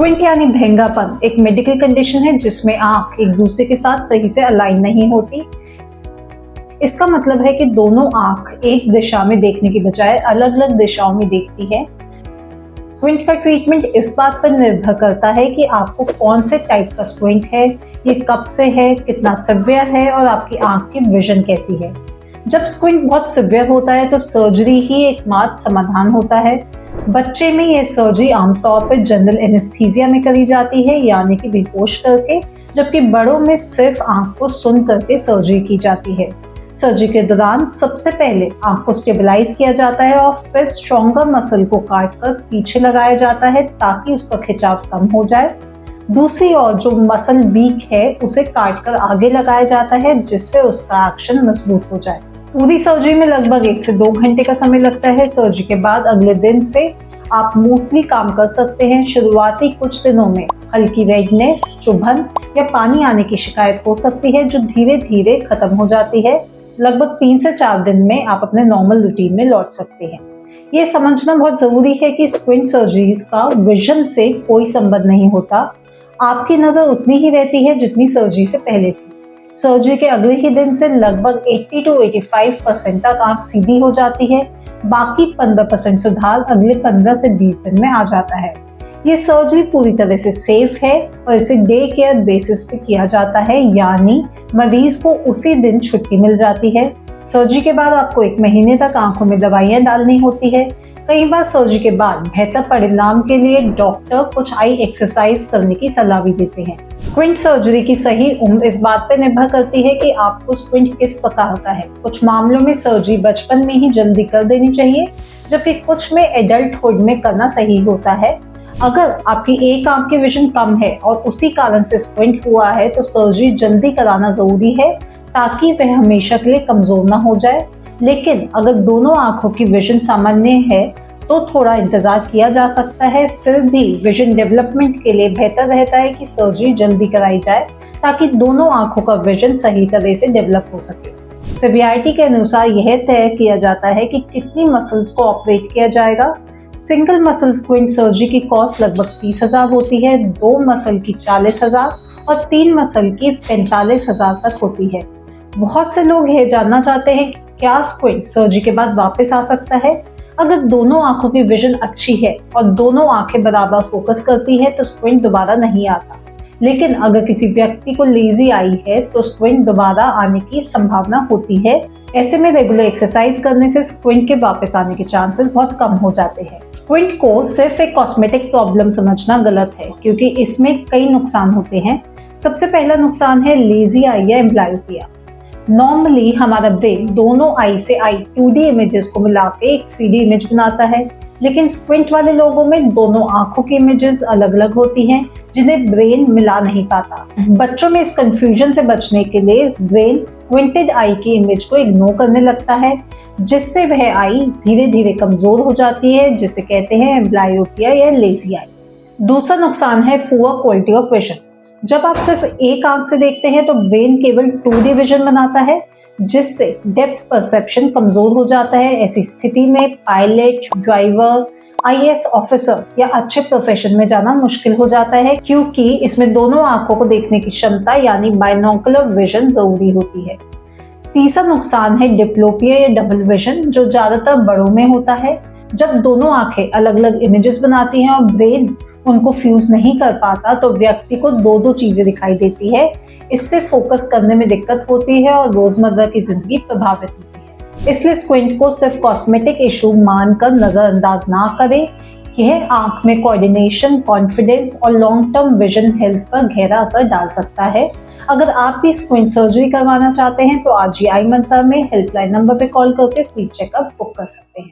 Squint यानी भेंगापन एक medical condition है जिसमें आंख एक दूसरे के साथ सही से अलाइन नहीं होती। इसका मतलब है कि दोनों आंख एक दिशा में देखने की बजाय अलग अलग दिशाओं में देखती है। स्क्विंट का ट्रीटमेंट इस बात पर निर्भर करता है कि आपको कौन से टाइप का स्क्विंट है, ये कब से है, कितना सिवियर है और आपकी आंख की विजन कैसी है। जब स्क्विंट बहुत सिवियर होता है तो सर्जरी ही एकमात्र समाधान होता है। बच्चे में यह सर्जरी आमतौर पर जनरल एनेस्थीसिया में करी जाती है, यानी कि बेहोश करके, जबकि बड़ों में सिर्फ आंख को सुन करके सर्जरी की जाती है। सर्जरी के दौरान सबसे पहले आंख को स्टेबलाइज किया जाता है और फिर स्ट्रॉन्गर मसल को काट कर पीछे लगाया जाता है ताकि उसका खिंचाव कम हो जाए। दूसरी ओर जो मसल वीक है उसे काट कर आगे लगाया जाता है जिससे उसका एक्शन मजबूत हो जाए। पूरी सर्जरी में लगभग 1 से 2 घंटे का समय लगता है। सर्जरी के बाद अगले दिन से आप मोस्टली काम कर सकते हैं। शुरुआती कुछ दिनों में हल्की रेडनेस, चुभन या पानी आने की शिकायत हो सकती है जो धीरे धीरे खत्म हो जाती है। लगभग 3 से 4 दिन में आप अपने नॉर्मल रूटीन में लौट सकते हैं। ये समझना बहुत जरूरी है कि स्क्विंट सर्जरीज का विजन से कोई संबंध नहीं होता। आपकी नजर उतनी ही रहती है जितनी सर्जरी से पहले थी। सर्जरी के अगले ही दिन से लगभग 80 to 85% तक आंख सीधी हो जाती है। बाकी 15% सुधार अगले 15 से 20 दिन में आ जाता है। ये सर्जरी पूरी तरह से सेफ है और इसे डे केयर बेसिस पे किया जाता है, यानी मरीज को उसी दिन छुट्टी मिल जाती है। सर्जरी के बाद आपको 1 महीने तक आंखों में दवाइयां डालनी होती है। कई बार सर्जरी के बाद बेहतर परिणाम के लिए डॉक्टर कुछ आई एक्सरसाइज करने की सलाह भी देते हैं। स्क्विंट सर्जरी की सही उम्र इस बात पर निर्भर करती है कि आपको स्क्विंट किस प्रकार का है। कुछ मामलों में सर्जरी बचपन में ही जल्दी कर देनी चाहिए, जबकि कुछ में एडल्टहुड में करना सही होता है। अगर आपकी एक आंख की विजन कम है और उसी कारण से स्क्विंट हुआ है तो सर्जरी जल्दी कराना जरूरी है ताकि वह हमेशा के लिए कमजोर ना हो जाए। लेकिन अगर दोनों आंखों की विजन सामान्य है तो थोड़ा इंतजार किया जा सकता है। फिर भी विजन डेवलपमेंट के लिए बेहतर रहता है कि सर्जरी जल्दी कराई जाए ताकि दोनों आंखों का विजन सही तरह से डेवलप हो सके। सिवियरिटी के अनुसार यह तय किया जाता है कि कितनी मसल्स को ऑपरेट किया जाएगा। सिंगल मसल स्क्विंट सर्जरी की कॉस्ट लगभग 30,000 होती है, 2 मसल की 40,000 और 3 मसल की 45,000 तक होती है। बहुत से लोग यह जानना चाहते हैं कि क्या स्क्विंट सर्जरी के बाद वापस आ सकता है। अगर दोनों आंखों की विजन अच्छी है और दोनों आंखें बराबर फोकस करती है तो स्क्विंट दोबारा नहीं आता। लेकिन अगर किसी व्यक्ति को लेजी आई है तो स्क्विंट दोबारा आने की संभावना होती है। ऐसे में रेगुलर एक्सरसाइज करने से स्क्विंट के वापस आने के चांसेस बहुत कम हो जाते हैं। स्क्विंट को सिर्फ एक कॉस्मेटिक प्रॉब्लम समझना गलत है क्योंकि इसमें कई नुकसान होते हैं। सबसे पहला नुकसान है लेजी आई या एम्ब्लायोपिया। नॉर्मली हमारा ब्रेन दोनों आई से आई 2D इमेजेस को मिला के एक 3D इमेज बनाता है, लेकिन स्क्विंट वाले लोगों में दोनों आंखों की इमेजेस अलग अलग होती हैं जिन्हें ब्रेन मिला नहीं पाता। बच्चों में इस कंफ्यूजन से बचने के लिए ब्रेन स्क्विंटेड आई की इमेज को इग्नोर करने लगता है, जिससे वह आई धीरे धीरे कमजोर हो जाती है, जिसे कहते हैं एम्ब्लायोपिया या लेजी आई। दूसरा नुकसान है पुअर क्वालिटी ऑफ विजन। जब आप सिर्फ एक आंख से देखते हैं तो ब्रेन केवल 2D विजन बनाता है, जिससे डेप्थ परसेप्शन कमजोर हो जाता है। ऐसी स्थिति में पायलट, ड्राइवर, IAS ऑफिसर या अच्छे प्रोफेशन में जाना मुश्किल हो जाता है क्योंकि इसमें दोनों आंखों को देखने की क्षमता यानी बाइनोकुलर विजन जरूरी होती है। तीसरा नुकसान है डिप्लोपिया या डबल विजन, जो ज्यादातर बड़ों में होता है। जब दोनों आंखें अलग अलग इमेजेस बनाती हैं और ब्रेन उनको फ्यूज नहीं कर पाता तो व्यक्ति को 2 चीजें दिखाई देती है। इससे फोकस करने में दिक्कत होती है और रोजमर्रा की जिंदगी प्रभावित होती है। इसलिए स्क्विंट को सिर्फ कॉस्मेटिक इशू मानकर नजरअंदाज ना करें। यह आंख में कोऑर्डिनेशन, कॉन्फिडेंस और लॉन्ग टर्म विजन हेल्थ पर गहरा असर डाल सकता है। अगर आप भी स्क्विंट सर्जरी करवाना चाहते हैं तो आज ही आई मंत्रा में हेल्पलाइन नंबर पे कॉल करके फ्री चेकअप बुक कर सकते हैं।